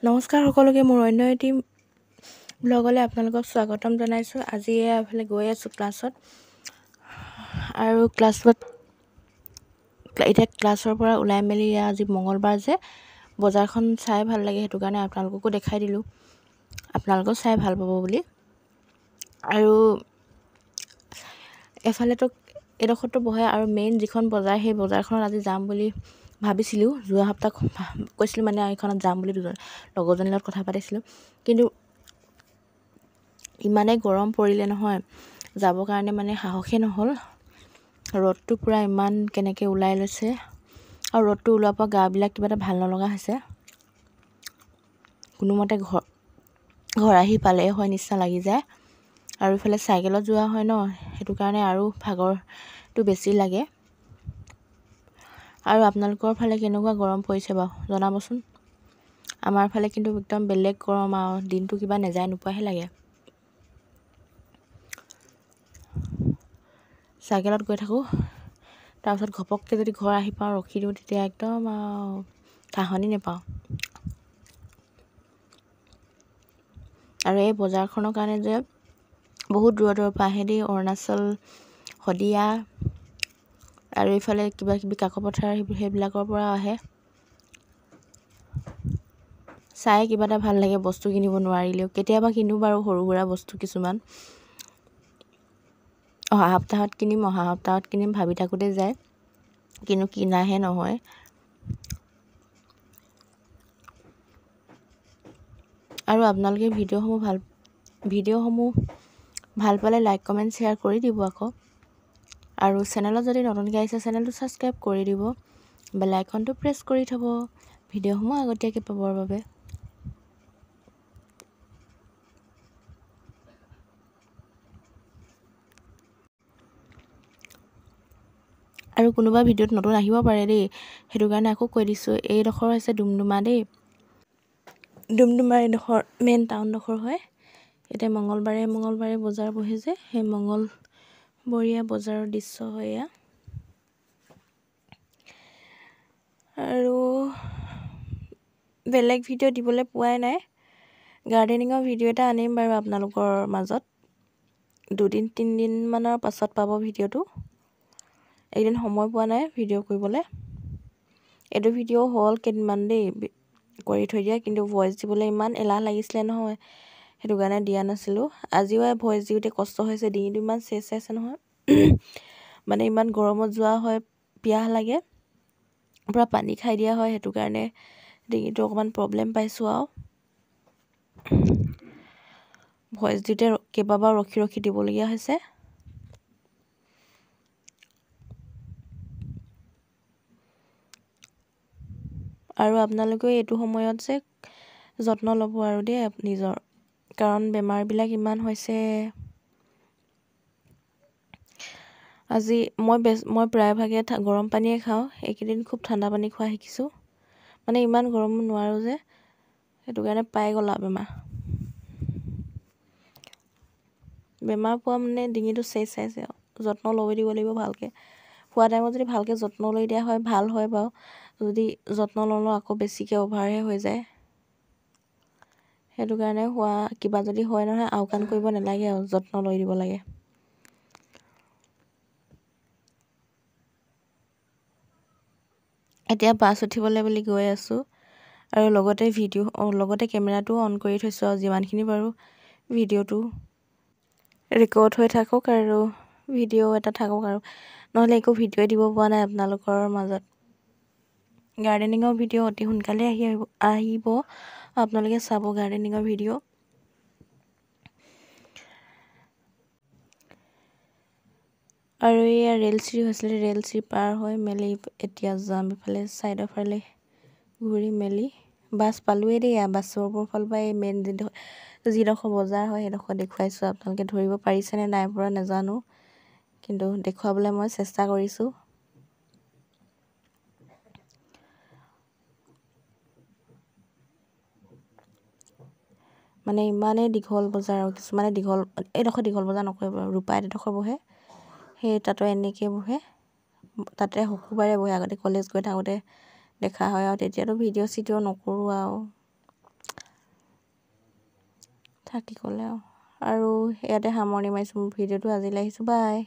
নমস্কাৰ সকলোকে মোৰ অন্য এটি ব্লগলৈ আপোনালোকক স্বাগতম জনাইছোঁ। আজি এফালে গৈ আছোঁ ক্লাছত আৰু এতিয়া ক্লাছৰ পৰা ওলাই মেলি আজি মঙলবাৰ যে বজাৰখন চাই ভাল লাগে, সেইটো কাৰণে আপোনালোককো দেখাই দিলোঁ, আপোনালোকেও চাই ভাল পাব বুলি। আৰু এফালেতো এডোখৰতো বহে আৰু মেইন যিখন বজাৰ সেই বজাৰখনত আজি যাম বুলি ভাবিছিলোঁ। যোৱা সপ্তাহ কৈছিলোঁ মানে এইখনত যাম বুলি লগৰজনীৰ লগত কথা পাতিছিলোঁ, কিন্তু ইমানেই গৰম পৰিলে নহয় যাবৰ কাৰণে মানে সাহসেই নহ'ল। ৰ'দটো পূৰা ইমান কেনেকৈ ওলাই লৈছে আৰু ৰ'দটো ওলোৱাৰ পৰা গাবিলাক কিবা এটা ভাল নলগা হৈছে। কোনোমতে ঘৰ আহি পালেই হয় নিচিনা লাগি যায়। আৰু ইফালে চাইকেলত যোৱা হয় ন, সেইটো কাৰণে আৰু ভাগৰটো বেছি লাগে। আৰু আপোনালোকৰ ফালে কেনেকুৱা গৰম পৰিছে বাৰু জনাবচোন। আমাৰ ফালে কিন্তু একদম বেলেগ গৰম আৰু দিনটো কিবা নেযায় নোপোৱাহে লাগে। চাইকেলত গৈ থাকোঁ, তাৰপিছত ঘপককৈ যদি ঘৰ আহি পাওঁ ৰখি দিওঁ, তেতিয়া একদম আৰু ঠাহনি নেপাওঁ। আৰু এই বজাৰখনৰ কাৰণে যে বহুত দূৰৰ পৰা আহে দেই, অৰুণাচল, শদিয়া আৰু এইফালে কিবা কিবি কাকপথাৰ সেইবিলাকৰ পৰা আহে। চাই কিবা এটা ভাল লাগে, বস্তু কিনিব নোৱাৰিলেও কেতিয়াবা কিনো বাৰু সৰু সুৰা বস্তু কিছুমান। অহা সপ্তাহত কিনিম ভাবি থাকোঁতে যায়, কিন্তু কিনাহে নহয়। আৰু আপোনালোকে ভিডিঅ'সমূহ ভাল পালে লাইক কমেণ্ট শ্বেয়াৰ কৰি দিব আকৌ। আৰু চেনেলত যদি নতুনকৈ আহিছে চেনেলটো ছাবস্ক্ৰাইব কৰি দিব, বেল আইকনটো প্ৰেছ কৰি থ'ব ভিডিঅ'সমূহ আগতীয়াকৈ পাবৰ বাবে। আৰু কোনোবা ভিডিঅ'ত নতুন আহিব পাৰে দেই, সেইটো কাৰণে আকৌ কৈ দিছোঁ, এইডোখৰ হৈছে ডুমডুমা দেই। ডুমডুমাৰ এইডোখৰ মেইন টাউনডোখৰ হয়। এতিয়া মঙলবাৰে বজাৰ বহে যে, সেই মঙলবৰীয়া বজাৰৰ দৃশ্য হয় এয়া। আৰু বেলেগ ভিডিঅ' দিবলৈ পোৱাই নাই। গাৰ্ডেনিঙৰ ভিডিঅ' এটা আনিম বাৰু আপোনালোকৰ মাজত, 2-3 দিনমানৰ পাছত পাব ভিডিঅ'টো। এইদিন সময় পোৱা নাই ভিডিঅ' কৰিবলৈ। এইটো ভিডিঅ' হ'ল কেইদিনমান দেই কৰি থৈ দিয়া, কিন্তু ভইচ দিবলৈ ইমান এলাহ লাগিছিলে নহয়, সেইটো কাৰণে দিয়া নাছিলোঁ। আজিও ভইচ দিওঁতে কষ্ট হৈছে, ডিঙিটো ইমান চেঁচাইছে নহয়। মানে ইমান গৰমত যোৱা হয়, পিয়াহ লাগে, পূৰা পানী খাই দিয়া হয়, সেইটো কাৰণে ডিঙিটো অকণমান প্ৰব্লেম পাইছোঁ। আৰু ভইচ দিওঁতে কেইবাবাৰো ৰখি দিবলগীয়া হৈছে। আৰু আপোনালোকেও এইটো সময়ত যে যত্ন ল'ব আৰু দেই নিজৰ, কাৰণ বেমাৰবিলাক ইমান হৈছে। আজি মই প্ৰায়ভাগে গৰম পানীয়ে খাওঁ, এইকেইদিন খুব ঠাণ্ডা পানী খোৱা শিকিছোঁ। মানে ইমান গৰম নোৱাৰোঁ যে, সেইটো কাৰণে পাই গ'ল আৰু বেমাৰ পোৱা মানে ডিঙিটো চেঁচাইছে আৰু যত্ন লৈ দিব লাগিব ভালকৈ। খোৱা টাইমত যদি ভালকৈ যত্ন লৈ দিয়া হয় ভাল হয় বাৰু, যদি যত্ন নলওঁ আকৌ বেছিকৈ অভাৰহে হৈ যায়। সেইটো কাৰণে কিবা যদি হয় নহয় আওকাণ কৰিব নালাগে আৰু যত্ন লৈ দিব লাগে। এতিয়া বাছ উঠিবলৈ বুলি গৈ আছোঁ, আৰু লগতে কেমেৰাটোও অন কৰি থৈছোঁ, আৰু যিমানখিনি পাৰোঁ ভিডিঅ'টো ৰেকৰ্ড হৈ থাকক আৰু ভিডিঅ' এটা থাকক, আৰু নহ'লে একো ভিডিঅ'ই দিব পৰা নাই আপোনালোকৰ মাজত। গাৰ্ডেনিঙৰ ভিডিঅ' অতি সোনকালে আহিব, আপোনালোকে চাব গাৰ্ডেনিঙৰ ভিডিঅ'। আৰু এয়া ৰেলচিৰি হৈছিলে, ৰেলচিৰি পাৰ হৈ মেলি এতিয়া যাম ইফালে ছাইডৰ ফালে ঘূৰি মেলি। বাছ পালোঁৱেই দেই, বাছৰ ফালৰ পৰা এই মেইন যিডোখৰ বজাৰ হয় সেইডোখৰ দেখুৱাইছোঁ। আপোনালোকে ধৰিব পাৰিছেনে নাই পৰা নাজানো, কিন্তু দেখুৱাবলৈ মই চেষ্টা কৰিছোঁ। মানে ইমানেই দীঘল বজাৰ, আৰু কিছুমানে এইডোখৰ দীঘল বজাৰ নকৰে বাৰু, ৰূপাই এডোখৰ বহে, সেই তাতো এনেকৈ বহে। তাতে শুকুৰবাৰে বহে, আগতে কলেজ গৈ থাকোঁতে দেখা হয়, আৰু তেতিয়াতো ভিডিঅ' চিডিঅ' নকৰোঁ আৰু থাকি গ'লে আৰু ইয়াতে সামৰণি মাৰিছোঁ মোৰ ভিডিঅ'টো। আজিলৈ আহিছোঁ, বাই।